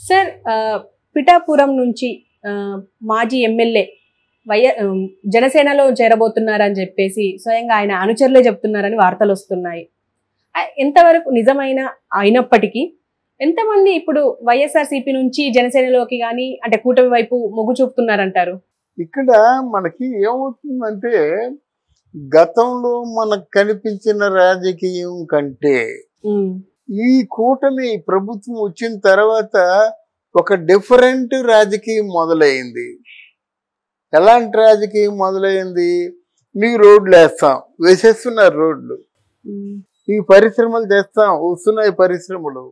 Sir Pithapuram నుంచి మాజీ MLA జనసేనలో చేరబోతున్నారని చెప్పేసి స్వయంగా ఆయన అనుచరులే చెప్తున్నారని వార్తలు వస్తున్నాయి. ఎంతవరకు నిజమైన అయినప్పటికీ ఎంతమంది ఇప్పుడు వైఎస్ఆర్సీపీ నుంచి జనసేనలోకి కానీ అంటే కూటమి వైపు మొగ్గు చూపుతున్నారంటారు? ఇక్కడ మనకి ఏమవుతుందంటే గతంలో మనకు కనిపించిన రాజకీయం కంటే ఈ కూటమి ప్రభుత్వం వచ్చిన తర్వాత ఒక డిఫరెంట్ రాజకీయం మొదలైంది. ఎలాంటి రాజకీయం మొదలైంది? మీకు రోడ్లు వేస్తాం, వేసేస్తున్నారు రోడ్లు. ఈ పరిశ్రమలు చేస్తాం, వస్తున్నాయి పరిశ్రమలు.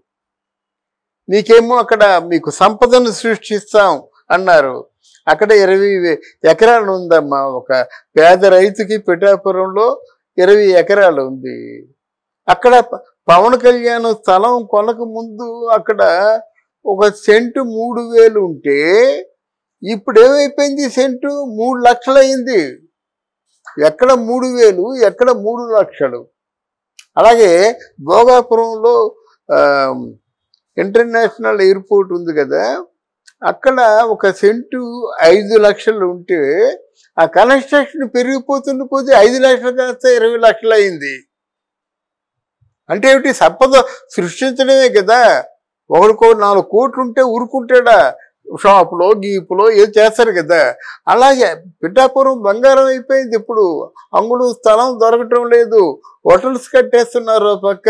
మీకేమో అక్కడ మీకు సంపదను సృష్టిస్తాం అన్నారు. అక్కడ 20 ఎకరాలు ఉందమ్మా. ఒక పేద రైతుకి పిఠాపురంలో 20 ఎకరాలు ఉంది. అక్కడ పవన్ కళ్యాణ్ స్థలం కొనక ముందు అక్కడ ఒక సెంటు 3,000 ఉంటే ఇప్పుడు ఏమైపోయింది? సెంటు 3 లక్షలు అయింది. ఎక్కడ 3,000, ఎక్కడ 3 లక్షలు. అలాగే భోగాపురంలో ఇంటర్నేషనల్ ఎయిర్పోర్ట్ ఉంది కదా, అక్కడ ఒక సెంటు 5 లక్షలు ఉంటే ఆ కన్స్ట్రక్షన్ పెరిగిపోతున్న కొద్ది 5 లక్షలు కాస్త 20 లక్షలు అయింది. అంటే ఏమిటి? సంపద సృష్టించడమే కదా. ఒకరికో 4 కోట్లు ఉంటే ఊరుకుంటాడా? షాపులో గీపులో ఏది చేస్తారు కదా. అలాగే పిఠాపురం బంగారం అయిపోయింది. ఇప్పుడు అంగుడు స్థలం దొరకటం లేదు. హోటల్స్ కట్టేస్తున్నారు. పక్క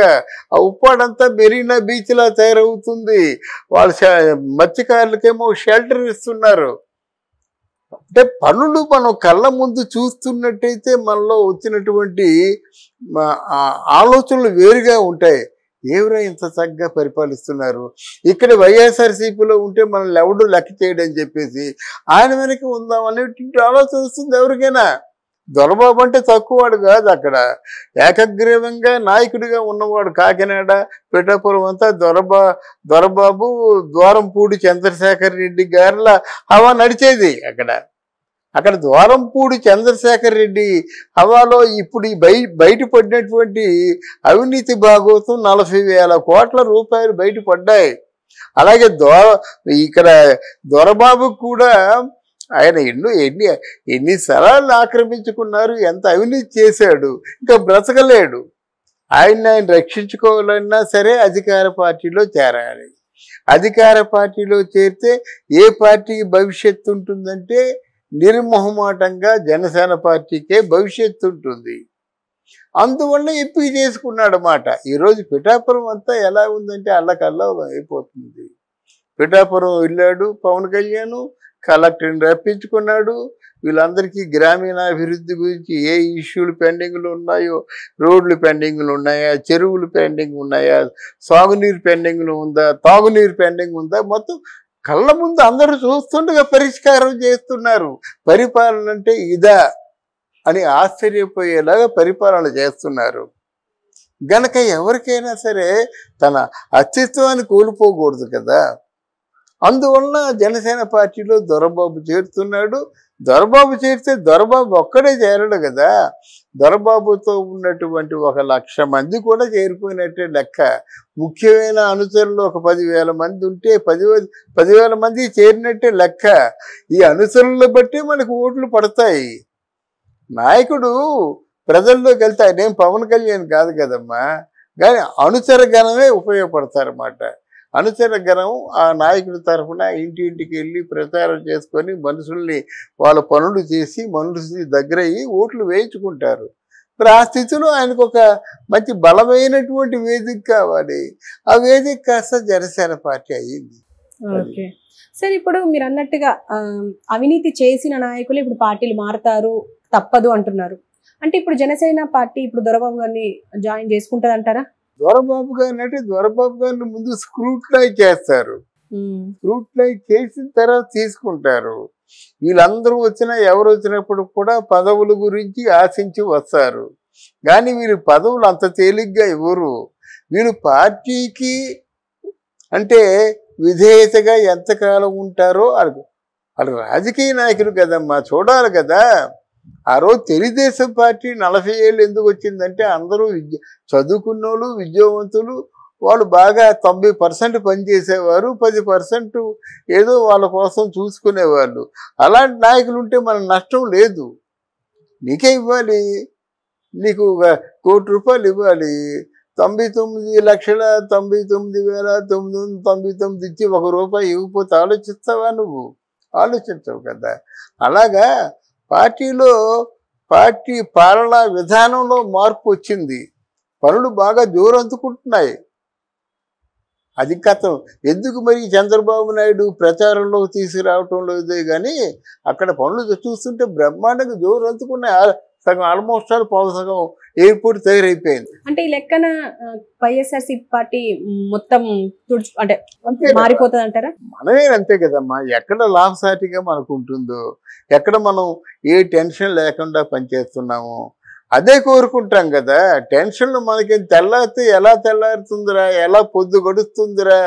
ఆ ఉప్పాడంతా మెరీనా బీచ్ లా తయారవుతుంది. వాళ్ళ మత్స్యకారులకేమో షెల్టర్ ఇస్తున్నారు. అంటే పనులు మనం కళ్ళ ముందు చూస్తున్నట్టయితే మనలో వచ్చినటువంటి ఆలోచనలు వేరుగా ఉంటాయి. ఎవరో ఇంత చక్కగా పరిపాలిస్తున్నారు, ఇక్కడ వైఎస్ఆర్సీపీలో ఉంటే మనల్ని ఎవడు లెక్క చేయడని చెప్పేసి ఆయన వెనక ఉందాం అనేటువంటి ఆలోచన వస్తుంది ఎవరికైనా. దొరబాబు అంటే తక్కువవాడు కాదు. అక్కడ ఏకగ్రీవంగా నాయకుడిగా ఉన్నవాడు. కాకినాడ పిఠాపురం అంతా దొరబాబు ద్వారంపూడి చంద్రశేఖర్ రెడ్డి గారిలా హవా నడిచేది. అక్కడ ద్వారంపూడి చంద్రశేఖర్ రెడ్డి హవాలో ఇప్పుడు బయటపడినటువంటి అవినీతి భాగవతం 40,000 కోట్ల రూపాయలు బయటపడ్డాయి. అలాగే ఇక్కడ దొరబాబు కూడా ఆయన ఎన్ని స్థలాలను ఆక్రమించుకున్నారు, ఎంత అవినీతి చేశాడు. ఇంకా బ్రతకలేడు. ఆయన రక్షించుకోవాలన్నా సరే అధికార పార్టీలో చేరాలి. అధికార పార్టీలో చేరితే ఏ పార్టీకి భవిష్యత్తు ఉంటుందంటే నిర్మోహమాటంగా జనసేన పార్టీకే భవిష్యత్తు ఉంటుంది. అందువల్ల ఎంపిక చేసుకున్నాడు అన్నమాట. ఈరోజు పిఠాపురం అంతా ఎలా ఉందంటే అల్లకల్లా అయిపోతుంది. పిఠాపురం వెళ్ళాడు పవన్ కళ్యాణ్, కలెక్టర్ని రప్పించుకున్నాడు. వీళ్ళందరికీ గ్రామీణాభివృద్ధి గురించి ఏ ఇష్యూలు పెండింగ్లు ఉన్నాయో, రోడ్లు పెండింగ్లు ఉన్నాయా, చెరువులు పెండింగ్ ఉన్నాయా, సాగునీరు పెండింగ్లు ఉందా, తాగునీరు పెండింగ్ ఉందా, మొత్తం కళ్ళ ముందు అందరూ చూస్తుండగా పరిష్కారం చేస్తున్నారు. పరిపాలన అంటే ఇదా అని ఆశ్చర్యపోయేలాగా పరిపాలన చేస్తున్నారు. గనక ఎవరికైనా సరే తన అస్తిత్వాన్ని కోల్పోకూడదు కదా. అందువలన జనసేన పార్టీలో దొరబాబు చేరుతున్నాడు. దొరబాబు చేరితే దొరబాబు ఒక్కడే చేరడు కదా. దొరబాబుతో ఉన్నటువంటి 1,00,000 మంది కూడా చేరిపోయినట్టే లెక్క. ముఖ్యమైన అనుచరులు ఒక 10,000 మంది ఉంటే 10,000 మంది చేరినట్టే లెక్క. ఈ అనుచరులను బట్టి మనకు ఓట్లు పడతాయి. నాయకుడు ప్రజల్లోకి వెళ్తాయి. నేను పవన్ కళ్యాణ్ కాదు కదమ్మా, కానీ అనుచర గణమే ఉపయోగపడతారన్నమాట. అనుచర గణం ఆ నాయకుడి తరఫున ఇంటింటికి వెళ్ళి ప్రచారం చేసుకొని మనుషుల్ని వాళ్ళ పనులు చేసి మనుషుల దగ్గర అయ్యి ఓట్లు వేయించుకుంటారు. మరి ఆ స్థితిలో ఆయనకు ఒక మంచి బలమైనటువంటి వేదిక కావాలి. ఆ వేదిక కాస్త జనసేన పార్టీ అయ్యింది. ఓకే సార్, ఇప్పుడు మీరు అన్నట్టుగా అవినీతి చేసిన నాయకులు ఇప్పుడు పార్టీలు మారుతారు తప్పదు అంటున్నారు. అంటే ఇప్పుడు జనసేన పార్టీ ఇప్పుడు దొరబాబు గారిని జాయిన్ చేసుకుంటది అంటారా? దొరబాబు గారిని అంటే దొరబాబు గారిని ముందు స్క్రూటినైజ్ చేస్తారు. స్క్రూటినైజ్ చేసిన తర్వాత తీసుకుంటారు. వీళ్ళందరూ ఎవరు వచ్చినప్పుడు కూడా పదవుల గురించి ఆశించి వస్తారు. కానీ వీళ్ళు పదవులు అంత తేలిగ్గా ఇవ్వరు. వీళ్ళు పార్టీకి అంటే విధేయతగా ఎంతకాలం ఉంటారో వాళ్ళు రాజకీయ నాయకులు కదమ్మా, చూడాలి కదా. ఆ రోజు తెలుగుదేశం పార్టీ 40 ఏళ్ళు ఎందుకు వచ్చిందంటే అందరూ చదువుకున్నోళ్ళు, విద్యావంతులు, వాళ్ళు బాగా 90% పనిచేసేవారు, 10% ఏదో వాళ్ళ కోసం చూసుకునేవాళ్ళు. అలాంటి నాయకులు ఉంటే మన నష్టం లేదు. నీకే ఇవ్వాలి, నీకు ₹1,00,00,000 ఇవ్వాలి, 99,99,999 ఇచ్చి ₹1 ఇవ్వకపోతే ఆలోచిస్తావా నువ్వు? ఆలోచించవు కదా. అలాగా పార్టీలో పార్టీ పాలనా విధానంలో మార్పు వచ్చింది. పనులు బాగా జోరందుకుంటున్నాయి. అది కథం. ఎందుకు మరి చంద్రబాబు నాయుడు ప్రచారంలోకి తీసుకురావటం లేదే కానీ అక్కడ పనులు చూస్తుంటే బ్రహ్మాండంగా జోరందుకున్నాయి. సగం ఆల్మోస్ట్ ఆల్ సగం ఎయిర్పోర్ట్ తయారైపోయింది. అంటే ఈ లెక్కన వైఎస్ఆర్సీపీ పార్టీ మొత్తం అంటే మారిపోతుంది అంటారా? మనమే అంతే కదమ్మా. ఎక్కడ లాభసాటిగా మనకు ఉంటుందో, ఎక్కడ మనం ఏ టెన్షన్ లేకుండా పనిచేస్తున్నామో అదే కోరుకుంటాం కదా. టెన్షన్లు మనకి తెల్లారితే ఎలా తెల్లారుతుందిరా, ఎలా పొద్దు గడుస్తుందిరా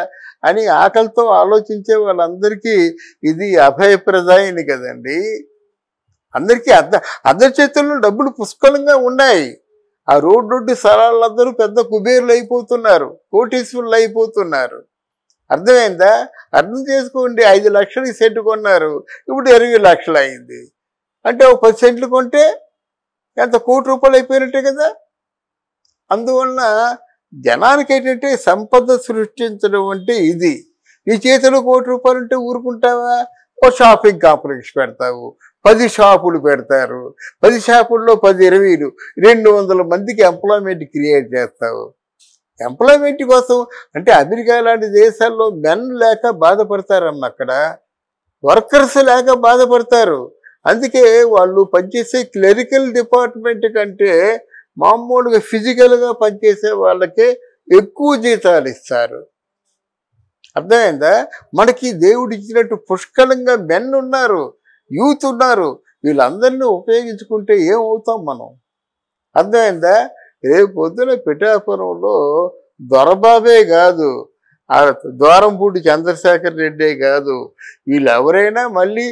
అని ఆకలితో ఆలోచించే వాళ్ళందరికీ ఇది అభయప్రదాయని కదండి. అందరికీ అందరి చేతుల్లో డబ్బులు పుష్కలంగా ఉన్నాయి. ఆ రోడ్డు స్థలాలందరూ పెద్ద కుబేర్లు అయిపోతున్నారు, కోటీశ్వరులు అయిపోతున్నారు. అర్థమైందా? అర్థం చేసుకోండి. 5 లక్షలకి సెంటు కొన్నారు, ఇప్పుడు 20 లక్షలు అయింది. అంటే ఒక 10 సెంట్లు కొంటే ఎంత ₹1,00,00,000 అయిపోయినట్టే కదా. అందువలన జనానికి ఏంటంటే సంపద సృష్టించడం అంటే ఇది. నీ చేతిలో ₹1,00,00,000 ఉంటే ఊరుకుంటావా? ఓ షాపింగ్ కాంప్లెక్స్ పెడతావు, 10 షాపులు పెడతారు, 10 షాపుల్లో 10, 20, 200 మందికి ఎంప్లాయ్మెంట్ క్రియేట్ చేస్తావు. ఎంప్లాయ్మెంట్ కోసం అంటే అమెరికా లాంటి దేశాల్లో మెన్ లేక బాధపడతారమ్మ. అక్కడ వర్కర్స్ లేక బాధపడతారు. అందుకే వాళ్ళు పనిచేసే క్లరికల్ డిపార్ట్మెంట్ కంటే మామూలుగా ఫిజికల్గా పనిచేసే వాళ్ళకే ఎక్కువ జీతాలు ఇస్తారు. అర్థమైందా? మనకి దేవుడు ఇచ్చినట్టు పుష్కలంగా మెన్ ఉన్నారు, యూత్ ఉన్నారు. వీళ్ళందరినీ ఉపయోగించుకుంటే ఏమవుతాం మనం? అర్థమైందా? రేపు పొద్దున పిఠాపురంలో దొరబాబే కాదు, ద్వారంపూడి చంద్రశేఖర్ రెడ్డే కాదు, వీళ్ళు ఎవరైనా మళ్ళీ